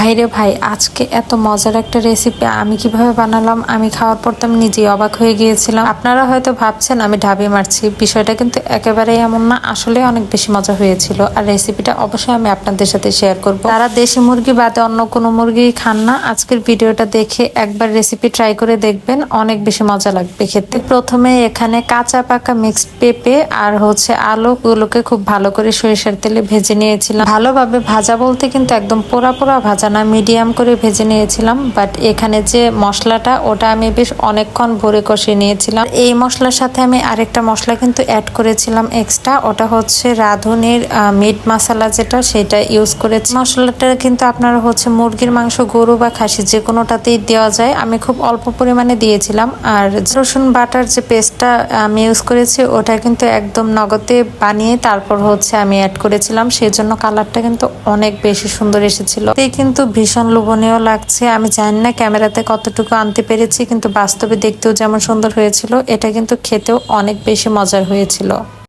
ভাইরে ভাই, আজকে এত মজার একটা রেসিপি আমি কিভাবে বানালাম, আমি খাওয়ার পর তো আমি নিজেই অবাক হয়ে গিয়েছিলাম। আপনারা হয়তো ভাবছেন আমি ঢাবি মারছি, বিষয়টা কিন্তু একেবারেই এমন না। আসলে অনেক বেশি মজা হয়েছিল, আর রেসিপিটা অবশ্যই আমি আপনাদের সাথে শেয়ার করব। যারা দেশি মুরগি বাদে অন্য কোনো মুরগি খান না, আজকের ভিডিওটা দেখে একবার রেসিপি ট্রাই করে দেখবেন, অনেক বেশি মজা লাগবে খেতে। প্রথমে এখানে কাঁচা পাকা মিক্সড পেঁপে আর আলুগুলোকে খুব ভালো করে সরিষার তেলে ভেজে নিয়েছিলাম। ভালোভাবে ভাজা বলতে কিন্তু একদম পোড়া পোড়া ভাজা না, মিডিয়াম করে ভেজে নিয়েছিলাম। বাট এখানে যে মশলাটা, ওটা আমি বেশ অনেকক্ষণ ভরে কষিয়ে নিয়েছিলাম। এই মশলার সাথে আমি আরেকটা মশলা কিন্তু অ্যাড করেছিলাম এক্সট্রা, ওটা হচ্ছে রাঁধুনির মিট মশলা, যেটা সেটা ইউজ করেছি। মশলাটা কিন্তু আপনারা মুরগির মাংস, গরু বা খাসি যে কোনোটাতেই দেওয়া যায়। আমি খুব অল্প পরিমাণে দিয়েছিলাম। আর রসুন বাটার যে পেস্টটা আমি ইউজ করেছি, ওটা কিন্তু একদম নগদে বানিয়ে তারপর আমি অ্যাড করেছিলাম, সেই জন্য কালারটা কিন্তু অনেক বেশি সুন্দর এসেছিল। কিন্তু ভীষণ লোভনীয় লাগছে। আমি জানি না ক্যামেরাতে কতটুকু আনতে পেরেছি, কিন্তু বাস্তবে দেখতেও যেমন সুন্দর হয়েছিল, এটা কিন্তু খেতেও অনেক বেশি মজার হয়েছিল।